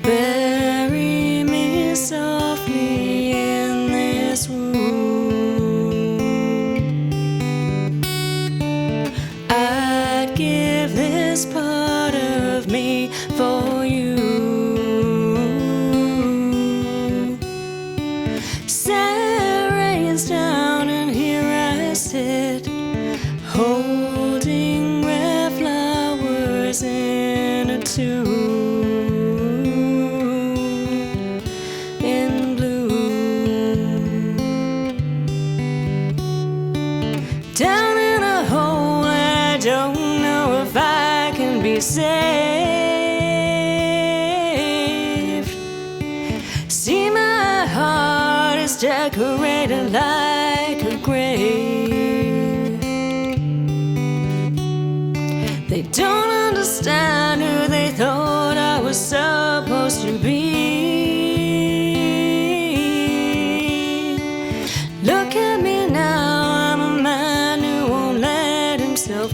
Bury me softly in this room. I'd give this part of me for you. Set rains down and here I sit, holding red flowers in a tube. Down in a hole, I don't know if I can be saved. See, my heart is decorated like a grave. They don't understand who they thought I was supposed to be. Look at me now,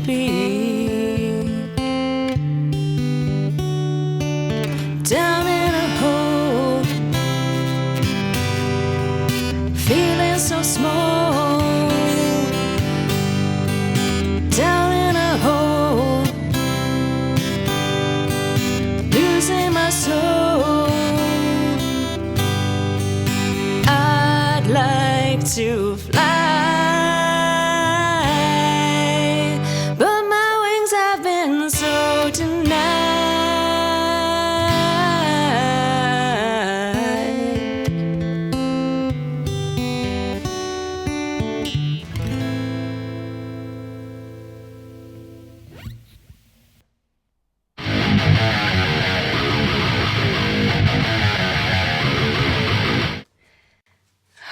be. Down in a hole, feeling so small. Down in a hole, losing my soul. I'd like to fly,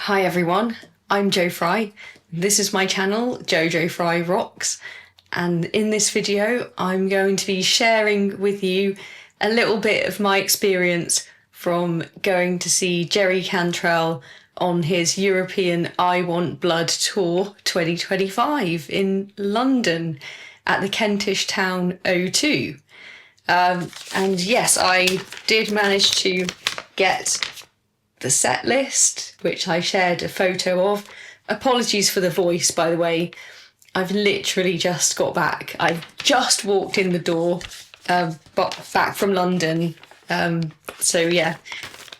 Hi everyone, I'm Jo Fry. This is my channel, Jojo Fry Rocks, and in this video I'm going to be sharing with you a little bit of my experience from going to see Jerry Cantrell on his European I Want Blood Tour 2025 in London at the Kentish Town O2. And yes, I did manage to get the set list, which I shared a photo of. Apologies for the voice, by the way. I've literally just got back. I've just walked in the door, back from London. So yeah,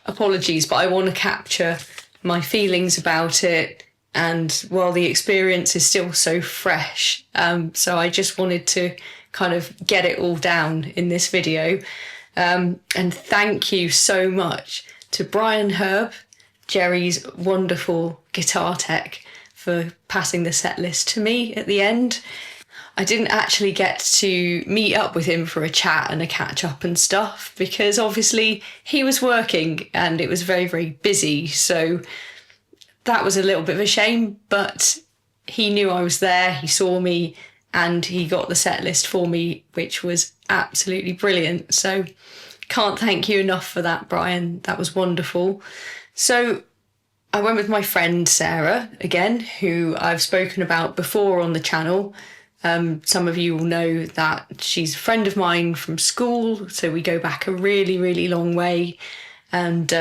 apologies, but I want to capture my feelings about it. And while the experience is still so fresh, so I just wanted to kind of get it all down in this video. And thank you so much to Brian Herb, Jerry's wonderful guitar tech, for passing the set list to me at the end. I didn't actually get to meet up with him for a chat and a catch up and stuff because obviously he was working and it was very, very busy. So that was a little bit of a shame, but he knew I was there, he saw me, and he got the set list for me, which was absolutely brilliant. So can't thank you enough for that, Brian. That was wonderful. So I went with my friend Sarah, again, who I've spoken about before on the channel. Some of you will know that she's a friend of mine from school, so we go back a really, really long way. And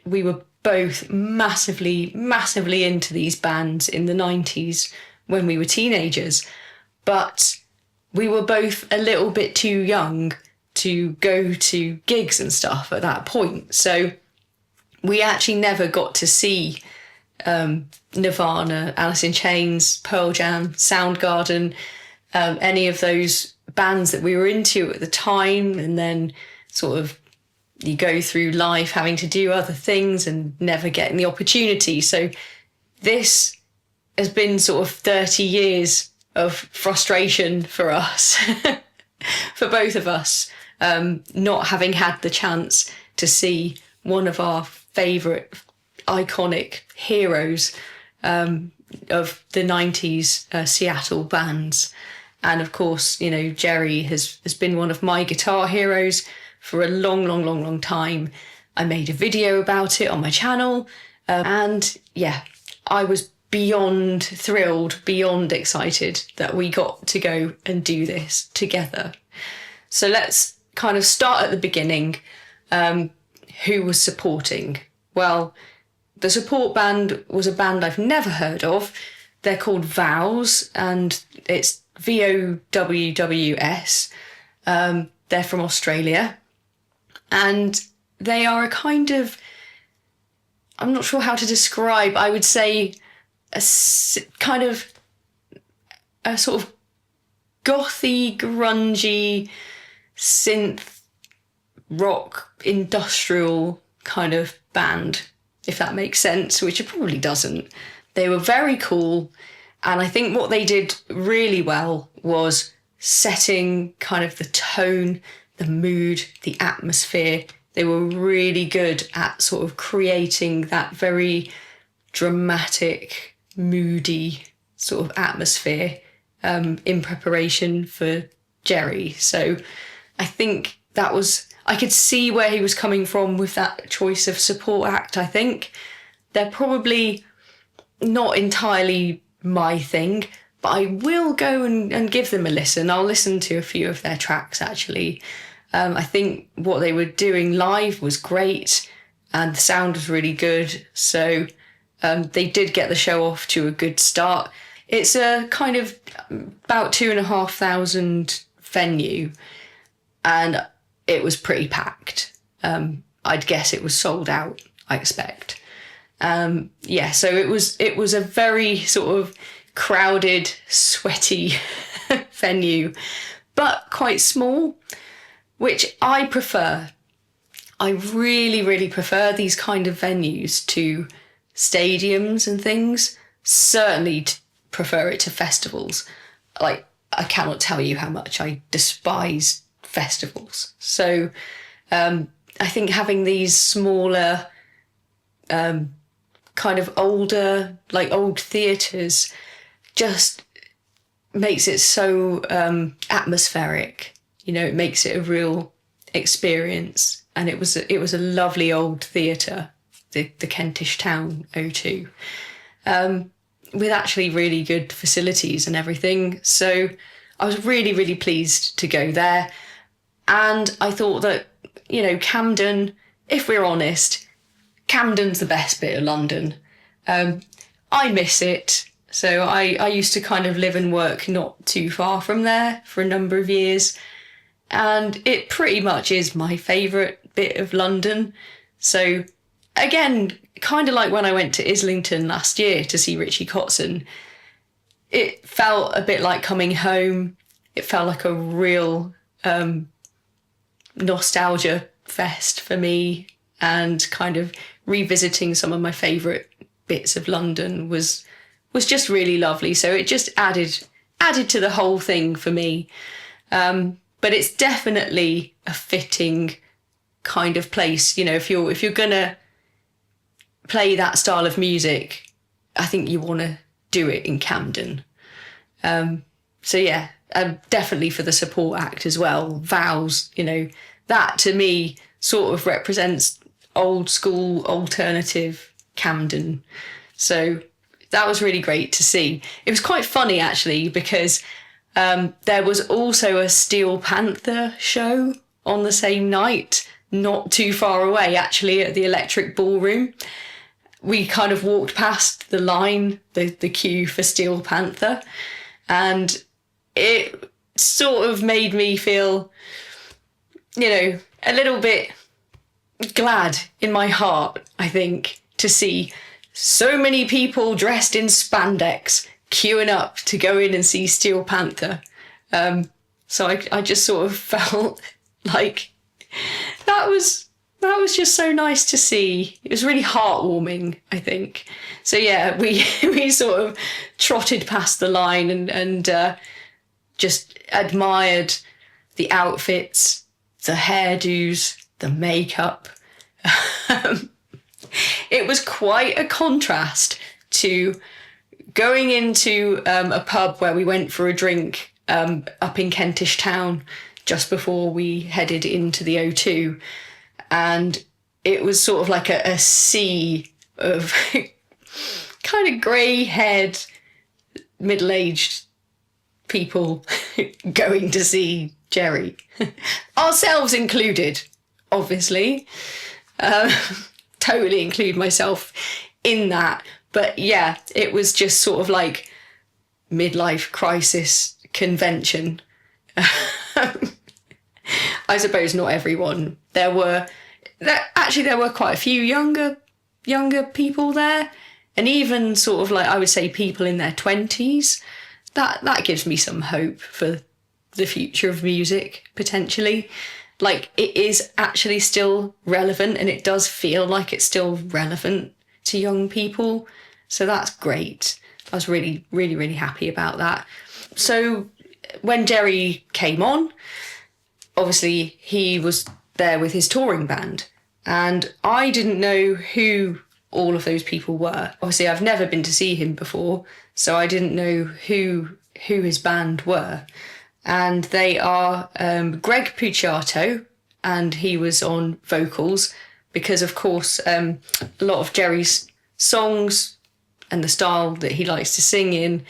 we were both massively, massively into these bands in the 90s when we were teenagers. But we were both a little bit too young to go to gigs and stuff at that point. So we actually never got to see Nirvana, Alice in Chains, Pearl Jam, Soundgarden, any of those bands that we were into at the time. And then sort of you go through life having to do other things and never getting the opportunity. So this has been sort of 30 years of frustration for us, for both of us, not having had the chance to see one of our favourite iconic heroes of the 90s Seattle bands. And of course, you know, Jerry has been one of my guitar heroes for a long time. I made a video about it on my channel. And yeah, I was beyond thrilled, beyond excited that we got to go and do this together. So let's kind of start at the beginning. Who was supporting? Well, the support band was a band I've never heard of. They're called Vows, and it's VOWWS. They're from Australia, and they are a kind of, I'm not sure how to describe, I would say a kind of a sort of gothy, grungy, synth rock, industrial kind of band, if that makes sense, which it probably doesn't. They were very cool, and I think what they did really well was setting kind of the tone, the mood, the atmosphere. They were really good at sort of creating that very dramatic, moody sort of atmosphere in preparation for Jerry. So I think that was, I could see where he was coming from with that choice of support act. I think they're probably not entirely my thing, but I will go and give them a listen. I'll listen to a few of their tracks, actually. I think what they were doing live was great, and the sound was really good. So they did get the show off to a good start. It's a kind of about 2,500 venue, and it was pretty packed. I'd guess it was sold out, I expect. So it was a very sort of crowded, sweaty venue, but quite small, which I prefer. I really, really prefer these kind of venues to stadiums and things. Certainly prefer it to festivals. Like, I cannot tell you how much I despise festivals. So I think having these smaller, kind of older, like old theatres, just makes it so atmospheric. You know, it makes it a real experience. And it was a lovely old theatre, the Kentish Town O2, with actually really good facilities and everything. So I was really, really pleased to go there. And I thought that, you know, Camden, if we're honest, Camden's the best bit of London. I miss it. So I used to kind of live and work not too far from there for a number of years. And it pretty much is my favourite bit of London. So again, kind of like when I went to Islington last year to see Richie Kotzen, it felt a bit like coming home. It felt like a real nostalgia fest for me, and kind of revisiting some of my favourite bits of London was just really lovely. So it just added to the whole thing for me. But it's definitely a fitting kind of place. You know, if you're gonna play that style of music, I think you want to do it in Camden. So yeah, definitely for the support act as well. Vows, you know, that to me sort of represents old school alternative Camden. So that was really great to see. It was quite funny actually, because there was also a Steel Panther show on the same night, not too far away actually, at the Electric Ballroom. We kind of walked past the line, the queue for Steel Panther, and it sort of made me feel, you know, a little bit glad in my heart, I think, to see so many people dressed in spandex queuing up to go in and see Steel Panther. So I just sort of felt like that was just so nice to see. It was really heartwarming, I think. So yeah, we sort of trotted past the line and just admired the outfits, the hairdos, the makeup. It was quite a contrast to going into a pub where we went for a drink up in Kentish Town just before we headed into the O2. And it was sort of like a sea of kind of grey-haired, middle-aged people going to see Jerry. Ourselves included, obviously. Totally include myself in that. But yeah, it was just sort of like midlife crisis convention. I suppose not everyone. There were quite a few younger people there, and even sort of like, I would say, people in their 20s. That gives me some hope for the future of music, potentially. Like, it is actually still relevant, and it does feel like it's still relevant to young people. So that's great. I was really, really, really happy about that. So when Jerry came on, obviously he was there with his touring band, and I didn't know who all of those people were. Obviously, I've never been to see him before, so I didn't know who his band were. And they are Greg Puciato, and he was on vocals, because of course a lot of Jerry's songs and the style that he likes to sing in,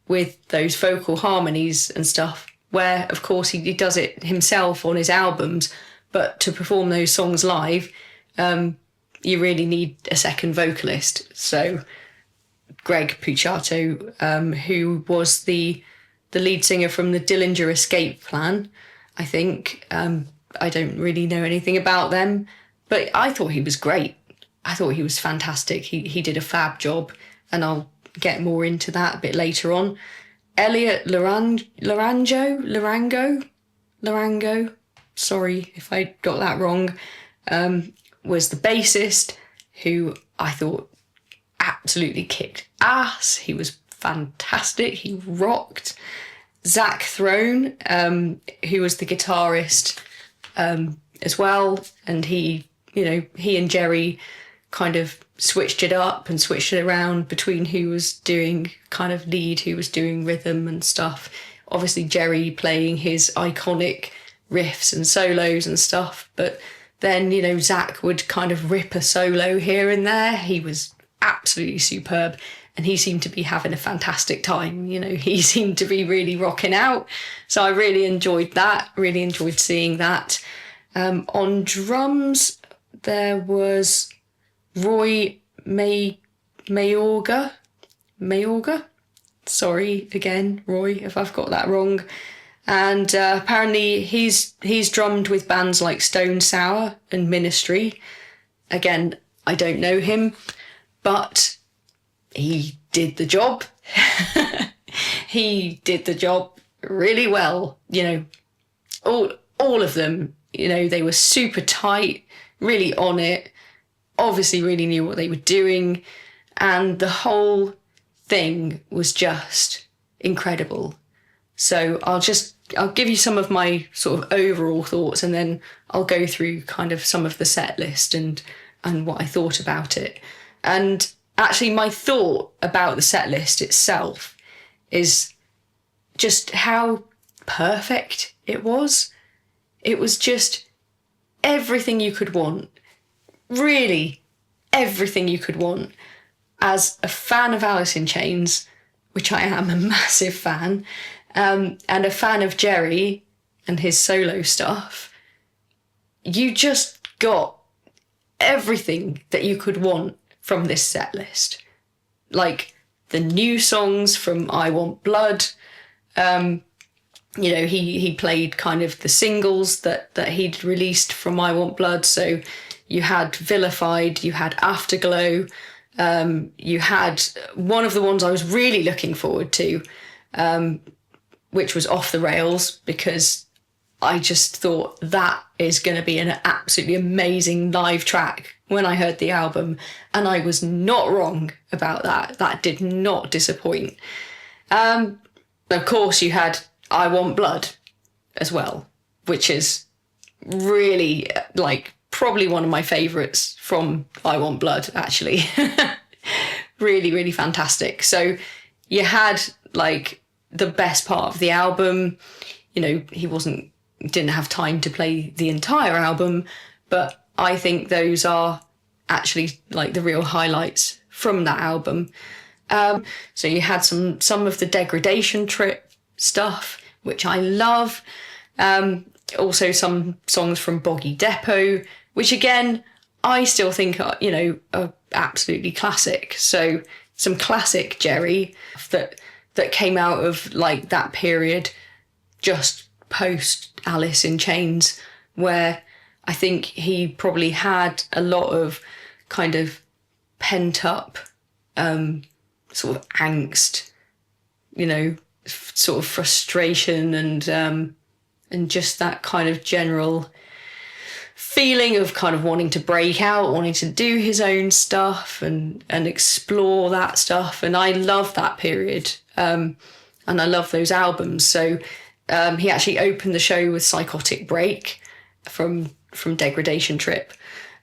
with those vocal harmonies and stuff, where of course he does it himself on his albums, but to perform those songs live, you really need a second vocalist. So Greg Puciato, who was the lead singer from the Dillinger Escape Plan, I think. I don't really know anything about them, but I thought he was great. I thought he was fantastic. He did a fab job, and I'll get more into that a bit later on. Elliot Larango, sorry if I got that wrong, was the bassist, who I thought absolutely kicked ass. He was fantastic. He rocked. Zach Throne, who was the guitarist as well, and he and Jerry kind of switched it up and switched it around between who was doing kind of lead, who was doing rhythm and stuff. Obviously Jerry playing his iconic riffs and solos and stuff, but then, Zach would kind of rip a solo here and there. He was absolutely superb, and he seemed to be having a fantastic time. He seemed to be really rocking out. So I really enjoyed that, really enjoyed seeing that. On drums, there was Roy Mayorga. Sorry again, Roy, if I've got that wrong. And apparently he's drummed with bands like Stone Sour and Ministry. Again, I don't know him, but he did the job. He did the job really well. All of them, they were super tight, really on it, obviously really knew what they were doing, and the whole thing was just incredible. So I'll give you some of my sort of overall thoughts, and then I'll go through kind of some of the set list and what I thought about it. And actually my thought about the set list itself is just how perfect it was. It was just everything you could want. Really, everything you could want. As a fan of Alice in Chains, which I am a massive fan, and a fan of Jerry and his solo stuff, you just got everything that you could want from this set list. Like the new songs from I Want Blood, he played kind of the singles that he'd released from I Want Blood. So you had Vilified, you had Afterglow, you had one of the ones I was really looking forward to, which was Off the Rails, because I just thought that is going to be an absolutely amazing live track when I heard the album. And I was not wrong about that. That did not disappoint. Of course, you had I Want Blood as well, which is really probably one of my favourites from I Want Blood, actually. Really, really fantastic. So you had the best part of the album. He didn't have time to play the entire album, but I think those are actually the real highlights from that album. So you had some of the Degradation Trip stuff, which I love. Also some songs from Boggy Depot, which again, I still think are absolutely classic. So some classic Jerry that came out of like that period just post Alice in Chains, where I think he probably had a lot of kind of pent up sort of angst, sort of frustration and just that kind of general feeling of kind of wanting to break out, wanting to do his own stuff and explore that stuff. And I love that period. And I love those albums. So he actually opened the show with Psychotic Break from Degradation Trip.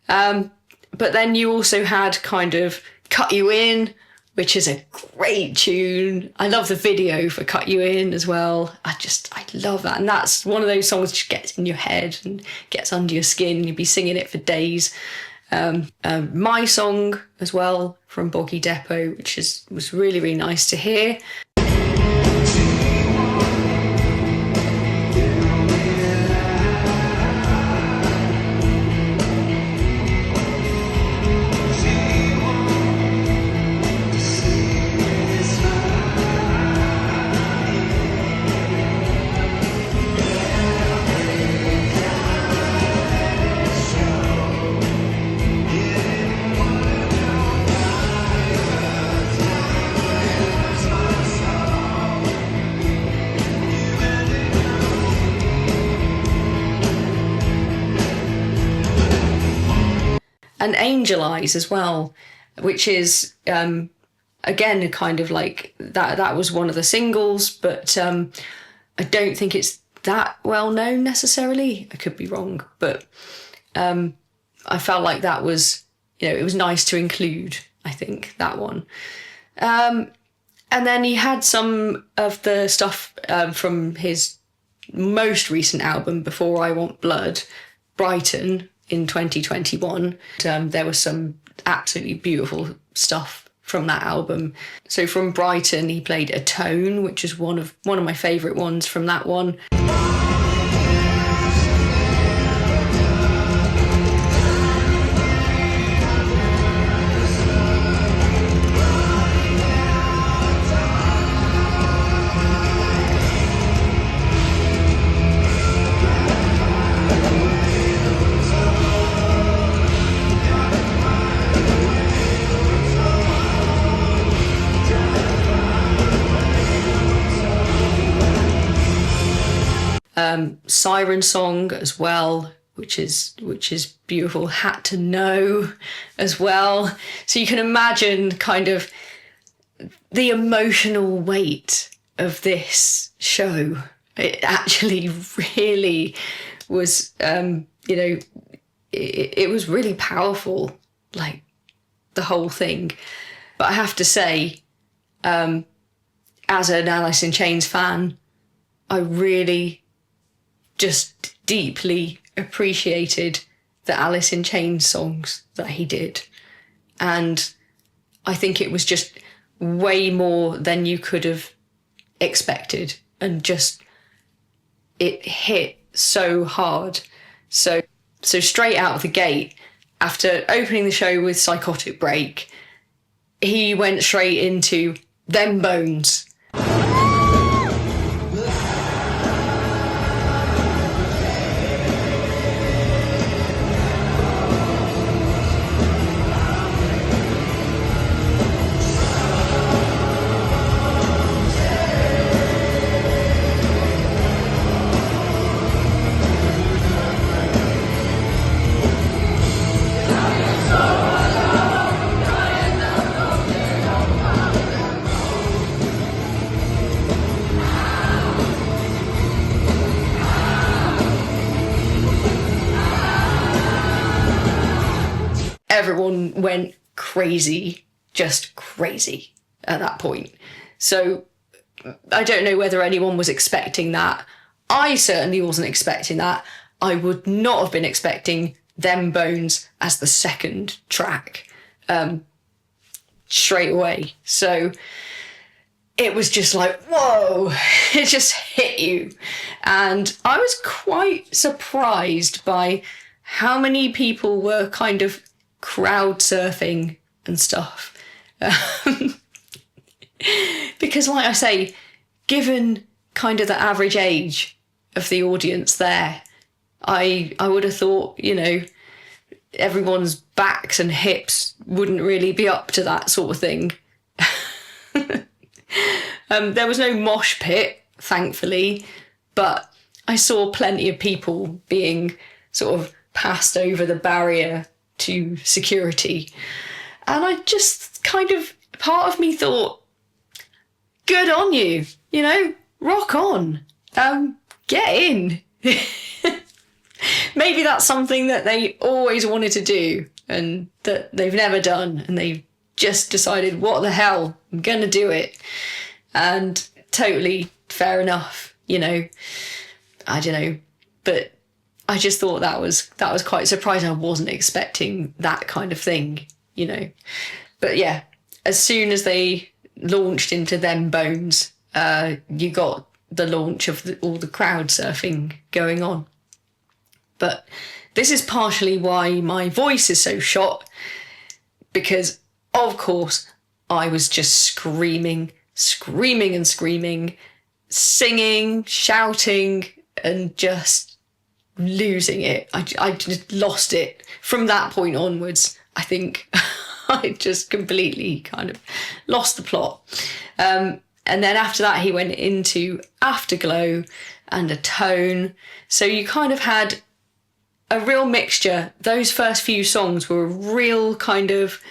But then you also had kind of Cut You In, which is a great tune. I love the video for Cut You In as well. I love that. And that's one of those songs that just gets in your head and gets under your skin. You'd be singing it for days. My Song as well from Boggy Depot, which was really, really nice to hear. And Angel Eyes as well, which is, again, kind of like that was one of the singles, but I don't think it's that well known necessarily. I could be wrong, but I felt like that was, it was nice to include, I think, that one. And then he had some of the stuff from his most recent album, Before I Want Blood, Brighton, in 2021. There was some absolutely beautiful stuff from that album. So from Brighton, he played Atone, which is one of my favourite ones from that one. Siren Song as well, which is beautiful. Had to Know as well. So you can imagine kind of the emotional weight of this show. It actually really was, it was really powerful, like the whole thing. But I have to say, as an Alice in Chains fan, I really just deeply appreciated the Alice in Chains songs that he did. And I think it was just way more than you could have expected. And just, it hit so hard. So straight out of the gate, after opening the show with Psychotic Break, he went straight into Them Bones. Everyone went crazy, just crazy at that point. So I don't know whether anyone was expecting that. I certainly wasn't expecting that. I would not have been expecting Them Bones as the second track. straight away. So it was just like, whoa, it just hit you. And I was quite surprised by how many people were kind of crowd surfing and stuff. Because like I say, given kind of the average age of the audience there, I would have thought, you know, everyone's backs and hips wouldn't really be up to that sort of thing. There was no mosh pit, thankfully, but I saw plenty of people being sort of passed over the barrier to security. And I just kind of, part of me thought, good on you, you know, rock on, get in. Maybe that's something that they always wanted to do and that they've never done, and they've just decided, what the hell, I'm going to do it. And totally fair enough, you know, I don't know, but I just thought that was quite surprising. I wasn't expecting that kind of thing, you know. But yeah, as soon as they launched into Them Bones, you got the launch of all the crowd surfing going on. But this is partially why my voice is so shot, because of course I was just screaming, singing, shouting, and just losing it. I just lost it. From that point onwards, I think I just completely kind of lost the plot. And then after that, he went into Afterglow and A Tone. So you kind of had a real mixture. Those first few songs were a real kind of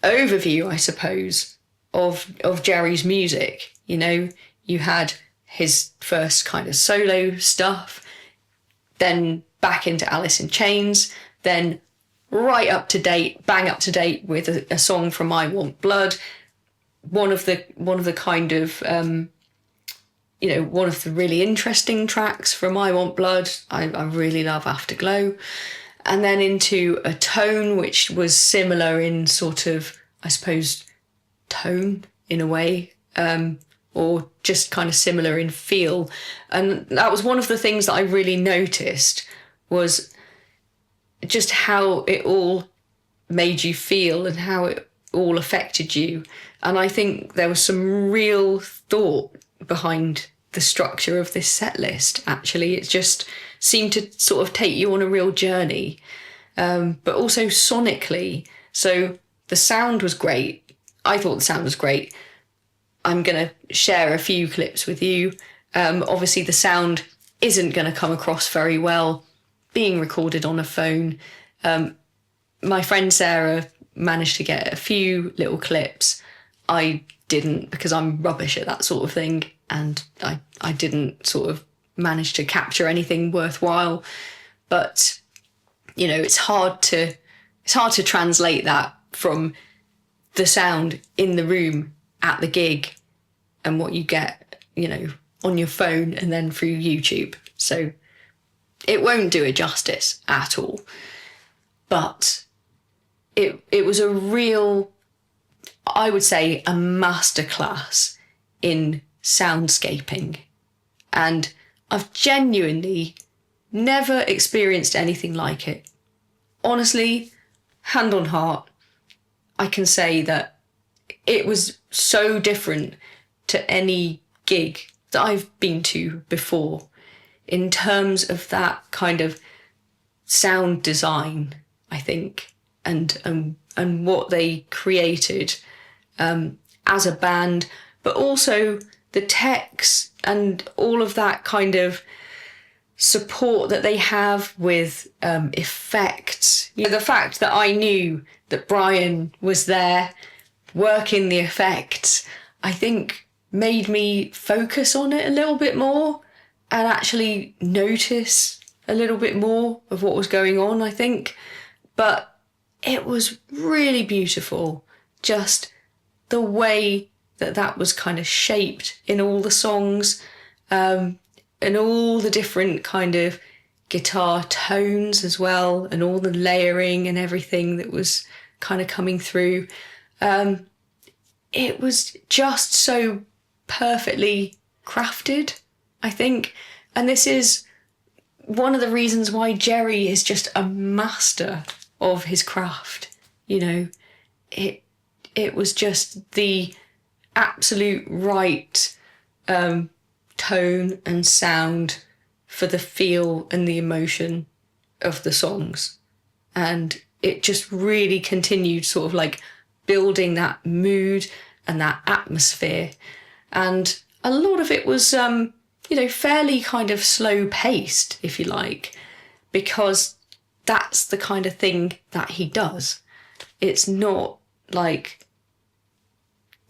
overview, I suppose, of Jerry's music. You know, you had his first kind of solo stuff, then back into Alice in Chains, then right up to date, bang up to date with a song from I Want Blood. One of the kind of you know, one of the really interesting tracks from I Want Blood. I really love Afterglow. And then into A Tone, which was similar in sort of, I suppose, tone in a way, or just kind of similar in feel. And that was one of the things that I really noticed, was just how it all made you feel and how it all affected you. And I think there was some real thought behind the structure of this set list, actually. It just seemed to sort of take you on a real journey, but also sonically. So the sound was great. I thought the sound was great. I'm going to share a few clips with you. Obviously, the sound isn't going to come across very well being recorded on a phone. My friend Sarah managed to get a few little clips. I didn't, because I'm rubbish at that sort of thing, and I didn't sort of manage to capture anything worthwhile. But, you know, it's hard to translate that from the sound in the room at the gig and what you get, you know, on your phone and then through YouTube. So it won't do it justice at all. But it was a real, I would say, a masterclass in soundscaping. And I've genuinely never experienced anything like it. Honestly, hand on heart, I can say that it was so different to any gig that I've been to before in terms of that kind of sound design, I think, and what they created as a band, but also the techs and all of that kind of support that they have with effects. You know, the fact that I knew that Brian was there working the effects, I think made me focus on it a little bit more and actually notice a little bit more of what was going on, I think. But it was really beautiful, just the way that was kind of shaped in all the songs, and all the different kind of guitar tones as well, and all the layering and everything that was kind of coming through. It was just so perfectly crafted, I think. And this is one of the reasons why Jerry is just a master of his craft. You know, it was just the absolute right tone and sound for the feel and the emotion of the songs. And it just really continued sort of like building that mood and that atmosphere. And a lot of it was, fairly kind of slow paced, if you like, because that's the kind of thing that he does. It's not like,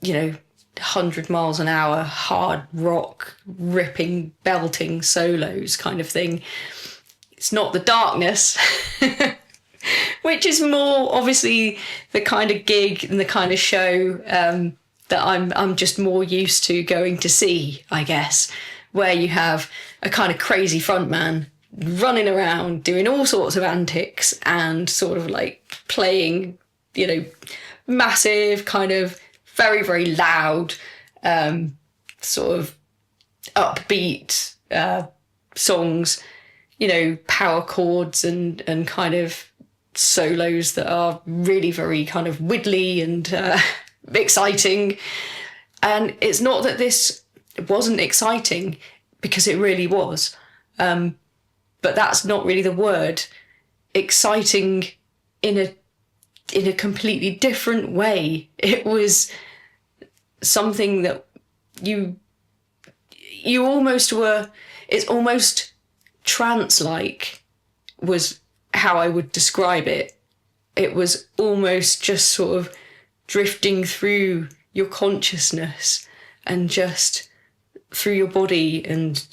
100 miles an hour, hard rock, ripping, belting solos kind of thing. It's not the darkness, which is more obviously the kind of gig and the kind of show that I'm just more used to going to see, I guess, where you have a kind of crazy frontman running around doing all sorts of antics and sort of like playing, massive kind of very, very loud, sort of upbeat songs, power chords and kind of solos that are really very kind of widdly and exciting. And it's not that this wasn't exciting, because it really was. But that's not really the word. Exciting in a completely different way. It was something that you almost were, it's almost trance-like was how I would describe it. It was almost just sort of drifting through your consciousness and just through your body, and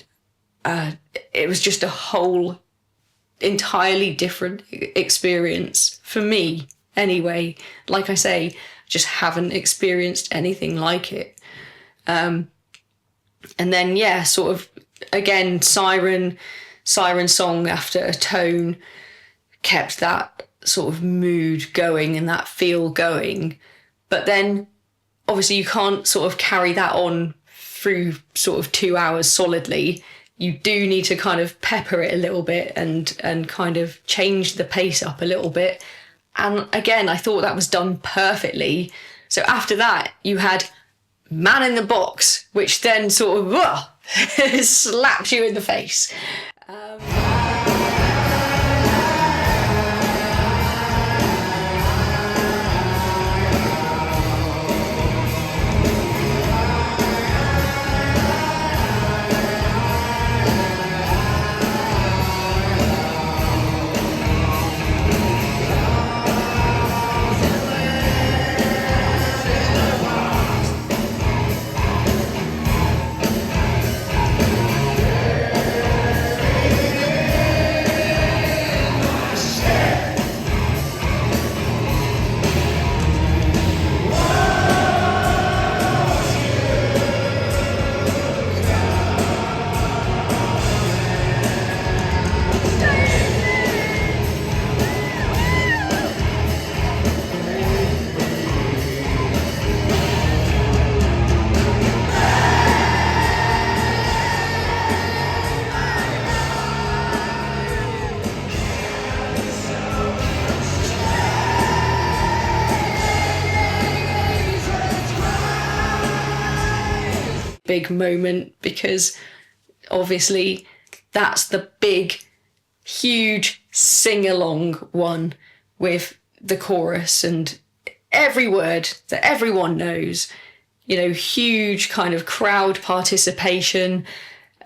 it was just a whole entirely different experience for me anyway. Like I say, just haven't experienced anything like it. And then sort of again, siren song after a tone kept that sort of mood going and that feel going. But then obviously you can't sort of carry that on through sort of 2 hours solidly. You do need to kind of pepper it a little bit and kind of change the pace up a little bit. And again, I thought that was done perfectly. So after that, you had Man in the Box, which then sort of slaps you in the face. Big moment, because obviously that's the big, huge sing-along one with the chorus and every word that everyone knows, huge kind of crowd participation.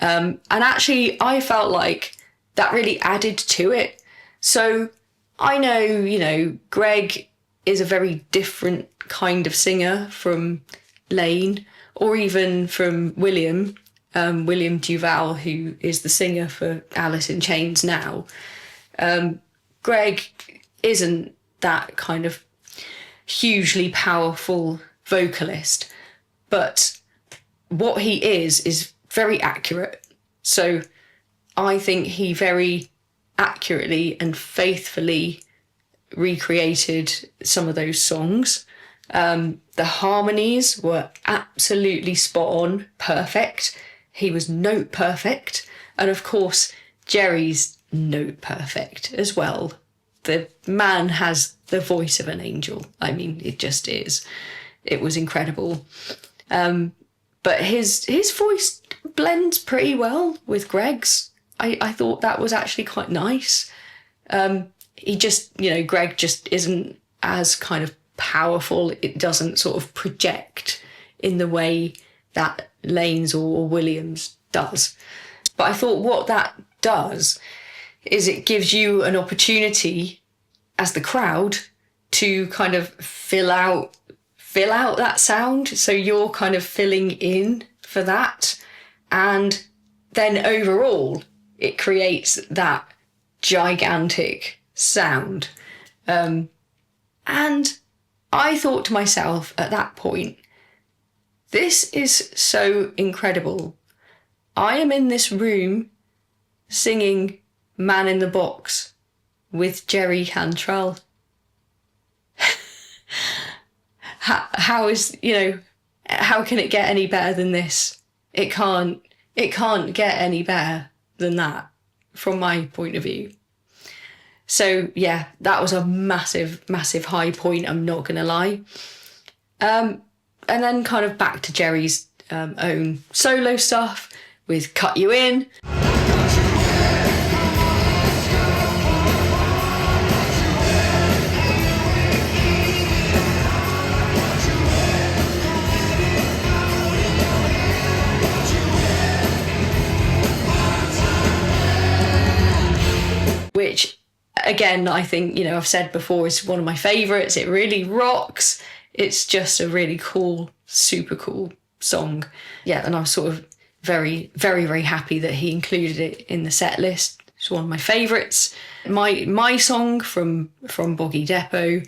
And actually I felt like that really added to it. So I know, Greg is a very different kind of singer from Lane, or even from William Duval, who is the singer for Alice in Chains now. Greg isn't that kind of hugely powerful vocalist, but what he is very accurate. So I think he very accurately and faithfully recreated some of those songs. The harmonies were absolutely spot on, perfect. He was note perfect. And of course, Jerry's note perfect as well. The man has the voice of an angel. I mean, it just is. It was incredible. But his voice blends pretty well with Greg's. I thought that was actually quite nice. He just, Greg just isn't as kind of powerful. It doesn't sort of project in the way that Lane's or Williams does. But I thought what that does is it gives you an opportunity as the crowd to kind of fill out that sound. So you're kind of filling in for that. And then overall, it creates that gigantic sound. And I thought to myself at that point, this is so incredible. I am in this room singing Man in the Box with Jerry Cantrell. How can it get any better than this? It can't get any better than that from my point of view. So yeah, that was a massive, massive high point, I'm not gonna lie. And then kind of back to Jerry's own solo stuff with Cut You In. Which, again, I think, I've said before, is one of my favourites. It really rocks. It's just a really cool, super cool song. Yeah, and I was sort of very, very, very happy that he included it in the set list. It's one of my favourites. My song from Boggy Depot,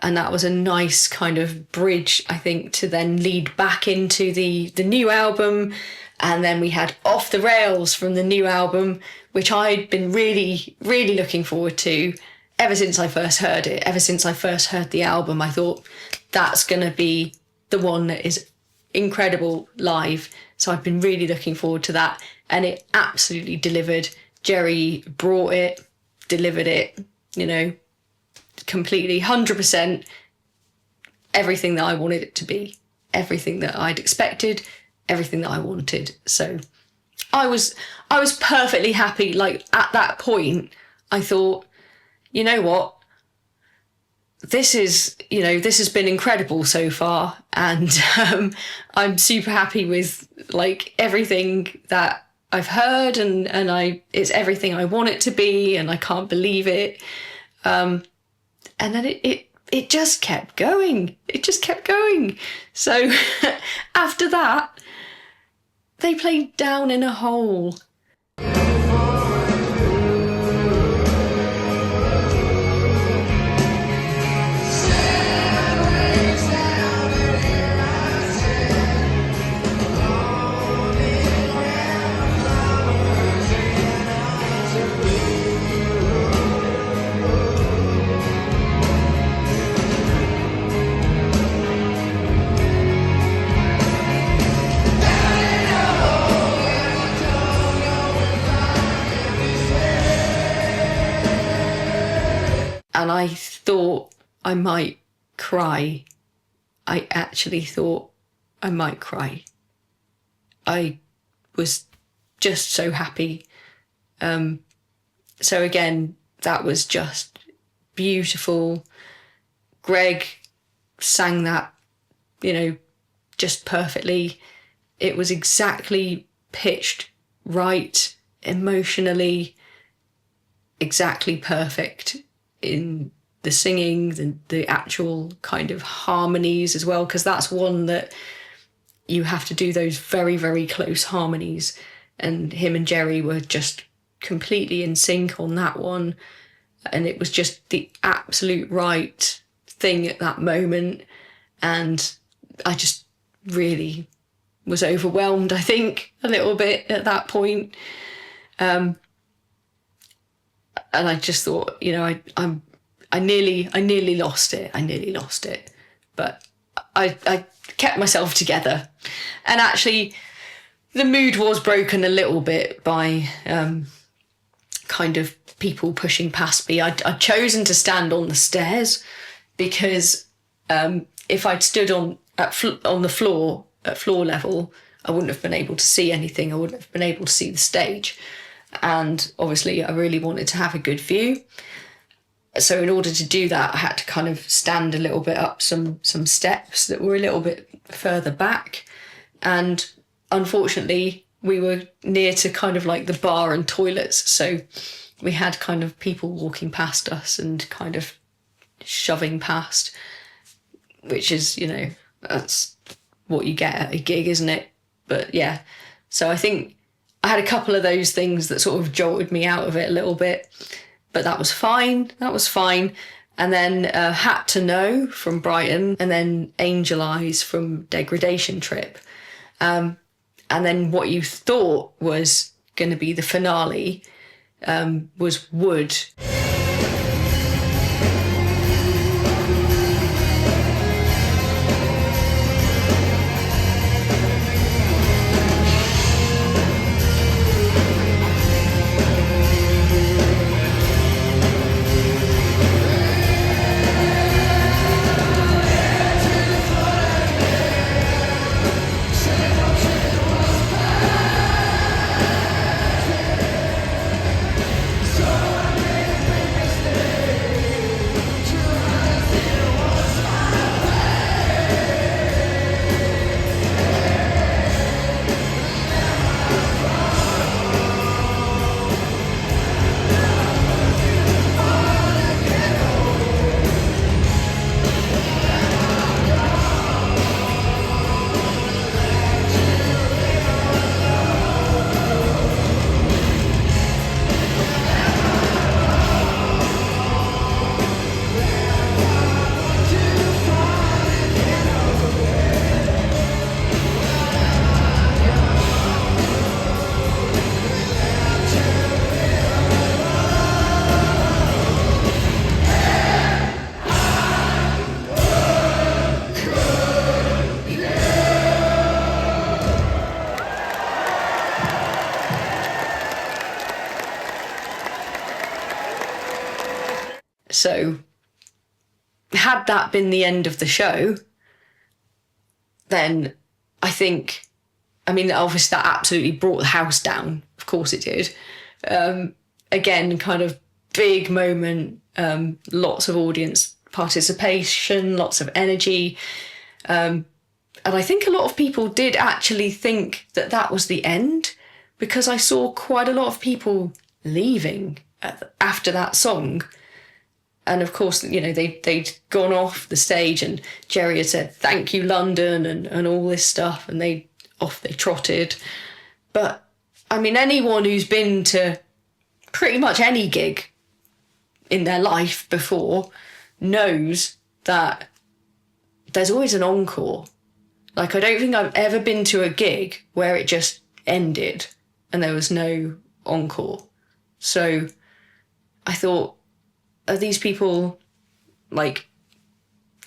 and that was a nice kind of bridge, I think, to then lead back into the new album. And then we had Off the Rails from the new album, which I'd been really, really looking forward to ever since I first heard it. Ever since I first heard the album, I thought that's going to be the one that is incredible live. So I've been really looking forward to that. And it absolutely delivered. Jerry brought it, delivered it, completely, 100%, everything that I wanted it to be, everything that I'd expected, everything that I wanted. So I was perfectly happy. Like at that point, I thought, you know what? This has been incredible so far. And I'm super happy with like everything that I've heard and it's everything I want it to be. And I can't believe it. And then it just kept going. It just kept going. So after that, they played Down in a Hole. And I thought I might cry. I actually thought I might cry. I was just so happy. So again, that was just beautiful. Greg sang that, just perfectly. It was exactly pitched right, emotionally, exactly perfect in the singing, the actual kind of harmonies as well, because that's one that you have to do those very, very close harmonies. And him and Jerry were just completely in sync on that one. And it was just the absolute right thing at that moment. And I just really was overwhelmed, I think, a little bit at that point. And I just thought, I nearly lost it. But I kept myself together. And actually, the mood was broken a little bit by kind of people pushing past me. I'd chosen to stand on the stairs because if I'd stood on the floor at floor level, I wouldn't have been able to see anything. I wouldn't have been able to see the stage. And obviously I really wanted to have a good view. So in order to do that, I had to kind of stand a little bit up some steps that were a little bit further back. And unfortunately, we were near to kind of like the bar and toilets. So we had kind of people walking past us and kind of shoving past, which is, you know, that's what you get at a gig, isn't it? But yeah, so I think I had a couple of those things that sort of jolted me out of it a little bit, but that was fine. And then Hat to Know from Brighton, and then Angel Eyes from Degradation Trip. And then what you thought was going to be the finale was Wood. So had that been the end of the show, then I think, I mean, obviously that absolutely brought the house down. Of course it did. Again, kind of big moment, lots of audience participation, lots of energy. And I think a lot of people did actually think that that was the end, because I saw quite a lot of people leaving after that song. And of course, you know, they'd gone off the stage and Jerry had said, "Thank you, London," and all this stuff. And they trotted. But I mean, anyone who's been to pretty much any gig in their life before knows that there's always an encore. Like, I don't think I've ever been to a gig where it just ended and there was no encore. So I thought, are these people, like,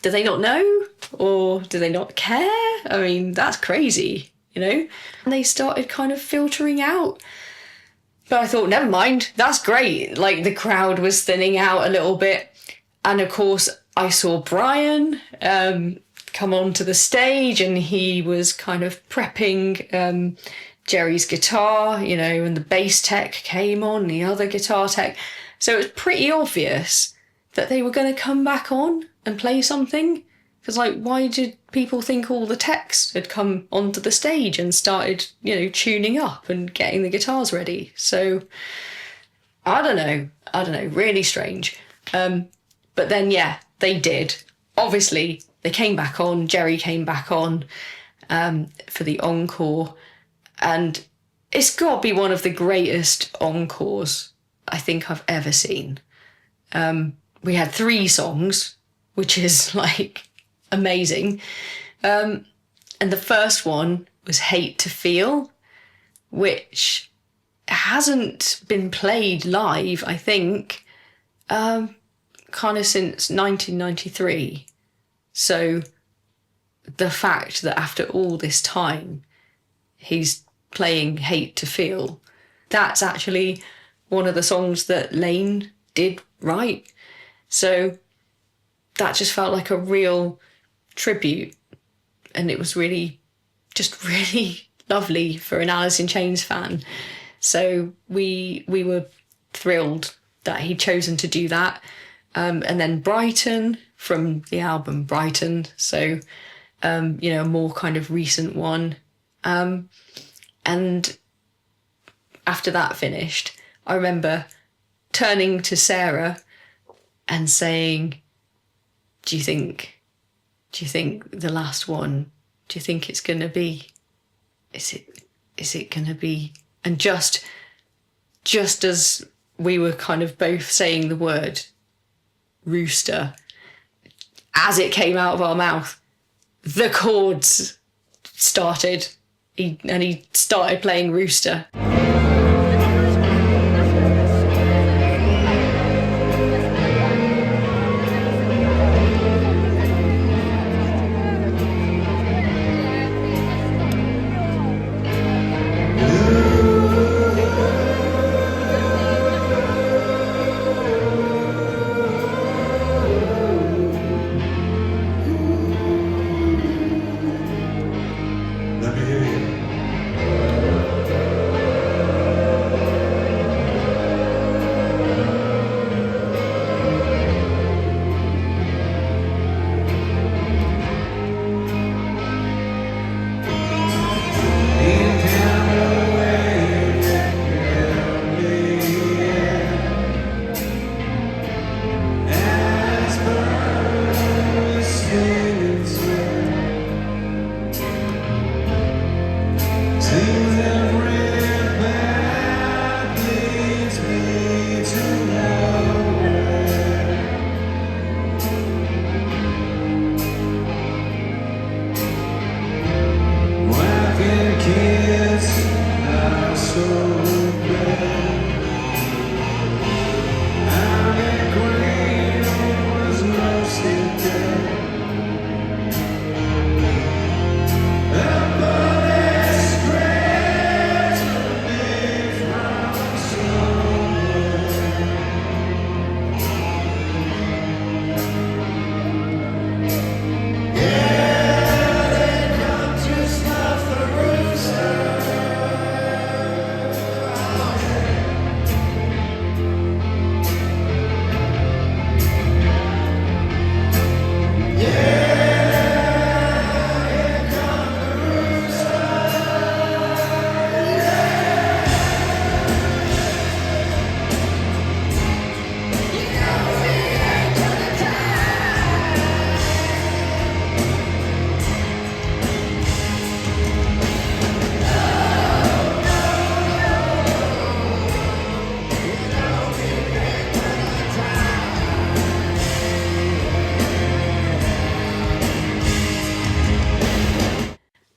do they not know? Or do they not care? I mean, that's crazy, you know? And they started kind of filtering out. But I thought, never mind, that's great. Like, the crowd was thinning out a little bit. And of course, I saw Brian come onto the stage, and he was kind of prepping Jerry's guitar, you know, and the bass tech came on, the other guitar tech. So it was pretty obvious that they were going to come back on and play something. Because, like, why did people think all the techs had come onto the stage and started, you know, tuning up and getting the guitars ready? So, I don't know, really strange. But then, yeah, they did. Obviously, they came back on, Jerry came back on for the encore. And it's got to be one of the greatest encores I think I've ever seen. We had 3 songs, which is, like, amazing. And the first one was Hate to Feel, which hasn't been played live, I think, kind of since 1993. So the fact that after all this time, he's playing Hate to Feel, that's actually one of the songs that Lane did write. So that just felt like a real tribute. And it was really lovely for an Alice in Chains fan. So we were thrilled that he'd chosen to do that. And then Brighton from the album Brighton. So, a more kind of recent one. And after that finished, I remember turning to Sarah and saying, do you think the last one, do you think it's going to be, is it going to be? And just as we were kind of both saying the word rooster, as it came out of our mouth, the chords started. He started playing Rooster.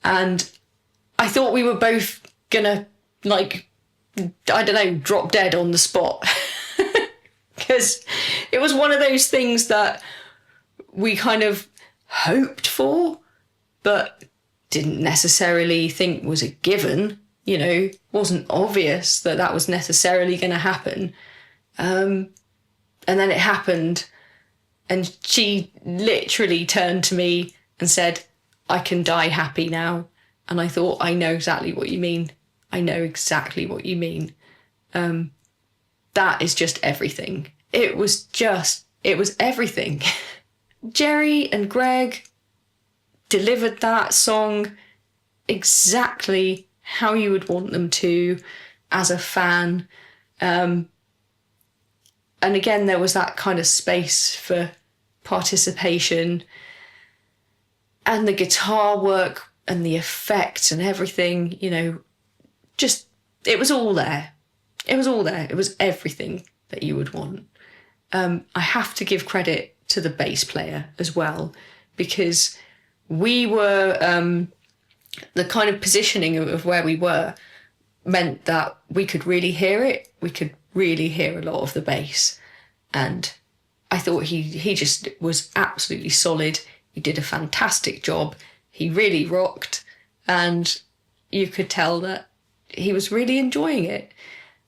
And I thought we were both gonna, drop dead on the spot. Because it was one of those things that we kind of hoped for, but didn't necessarily think was a given. Wasn't obvious that was necessarily going to happen. And then it happened, and she literally turned to me and said, I can die happy now. And I thought, I know exactly what you mean. I know exactly what you mean. That is just everything. It was everything. Jerry and Greg delivered that song exactly how you would want them to as a fan. And again, there was that kind of space for participation, and the guitar work and the effects and everything, it was all there. It was all there. It was everything that you would want. I have to give credit to the bass player as well, because we were, the kind of positioning of where we were meant that we could really hear it. We could really hear a lot of the bass. And I thought he just was absolutely solid. He did a fantastic job. he really rocked, and you could tell that he was really enjoying it.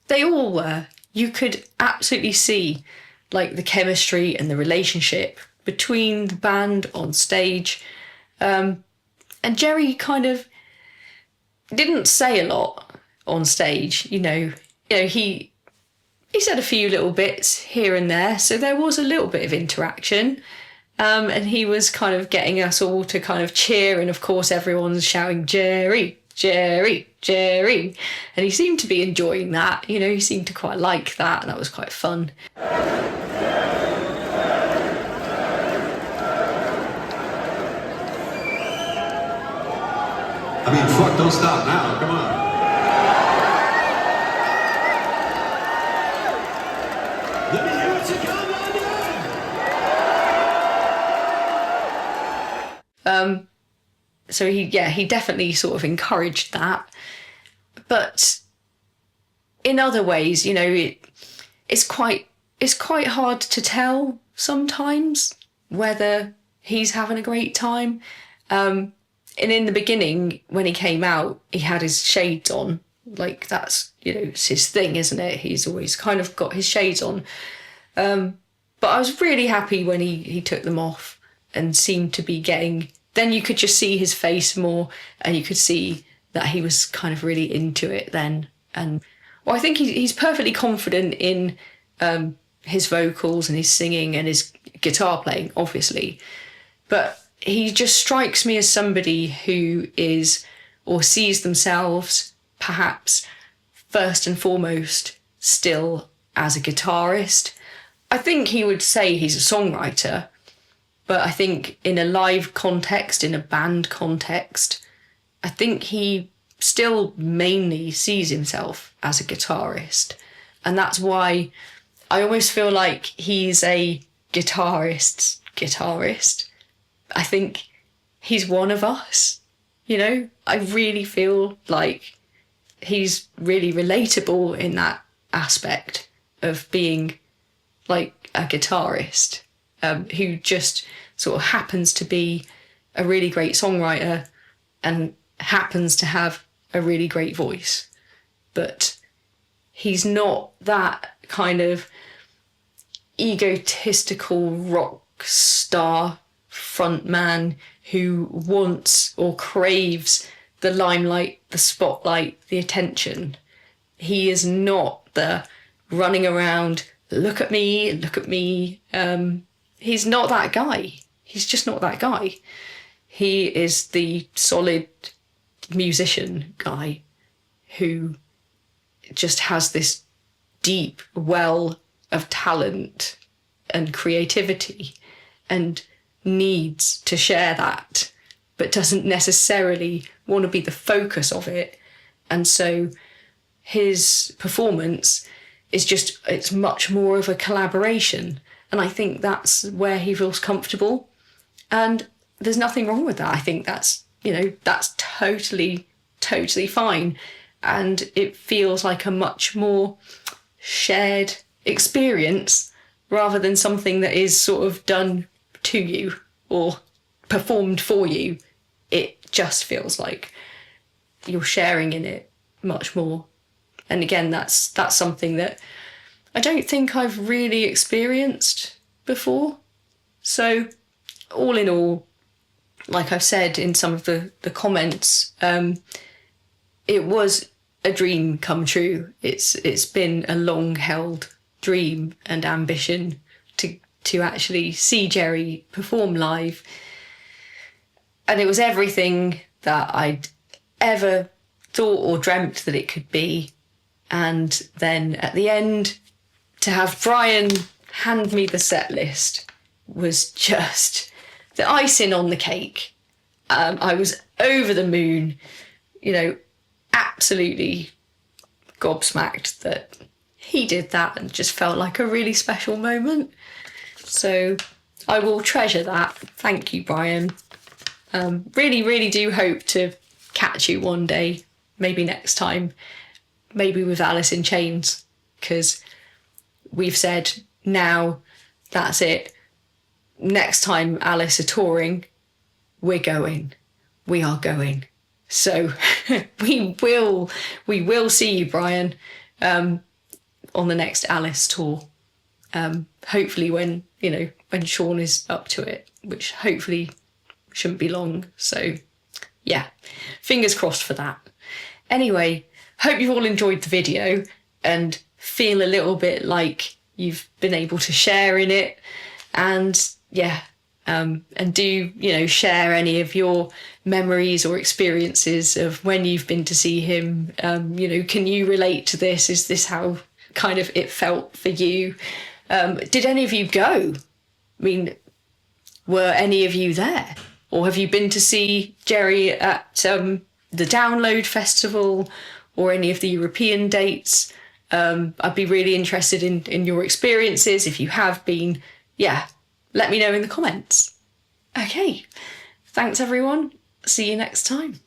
They all were. You could absolutely see like the chemistry and the relationship between the band on stage. And Jerry kind of didn't say a lot on stage, he said a few little bits here and there, so there was a little bit of interaction. And he was kind of getting us all to kind of cheer, and of course everyone's shouting, Jerry, Jerry, Jerry. And he seemed to be enjoying that, he seemed to quite like that, and that was quite fun. I mean, fuck, don't stop now, come on. Let me hear what you come on. So he definitely sort of encouraged that. But in other ways, it's quite hard to tell sometimes whether he's having a great time. And in the beginning, when he came out, he had his shades on. Like, that's, it's his thing, isn't it? He's always kind of got his shades on. But I was really happy when he took them off and seemed to be getting... Then you could just see his face more, and you could see that he was kind of really into it then. And I think he's perfectly confident in his vocals and his singing and his guitar playing, obviously. But he just strikes me as somebody who is, or sees themselves, perhaps, first and foremost, still as a guitarist. I think he would say he's a songwriter, but I think in a live context, in a band context, I think he still mainly sees himself as a guitarist. And that's why I almost feel like he's a guitarist's guitarist. I think he's one of us, I really feel like he's really relatable in that aspect of being like a guitarist who just sort of happens to be a really great songwriter and happens to have a really great voice. But he's not that kind of egotistical rock star frontman who wants or craves the limelight, the spotlight, the attention. He is not the running around, look at me, look at me. He's not that guy. He's just not that guy. He is the solid musician guy who just has this deep well of talent and creativity and needs to share that, but doesn't necessarily want to be the focus of it. And so his performance is it's much more of a collaboration. And I think that's where he feels comfortable. And there's nothing wrong with that. I think that's totally, totally fine. And it feels like a much more shared experience rather than something that is sort of done to you or performed for you. It just feels like you're sharing in it much more. And again, that's something that I don't think I've really experienced before. So all in all, like I've said in some of the comments, it was a dream come true. It's been a long held dream and ambition to actually see Jerry perform live. And it was everything that I'd ever thought or dreamt that it could be. And then at the end, to have Brian hand me the set list was just the icing on the cake. I was over the moon, absolutely gobsmacked that he did that, and just felt like a really special moment. So I will treasure that. Thank you, Brian. Really, really do hope to catch you one day, maybe next time, maybe with Alice in Chains, because we've said now that's it. Next time Alice are touring, we're going. we are going. So we will see you, Brian, on the next Alice tour. Hopefully when Sean is up to it, which hopefully shouldn't be long. So yeah, fingers crossed for that. Anyway, hope you've all enjoyed the video and feel a little bit like you've been able to share in it. And yeah, and do, share any of your memories or experiences of when you've been to see him. Can you relate to this? Is this how kind of it felt for you? Did any of you go? I mean, were any of you there? Or have you been to see Jerry at the Download Festival or any of the European dates? I'd be really interested in your experiences. If you have been, yeah, let me know in the comments. Okay, thanks everyone. See you next time.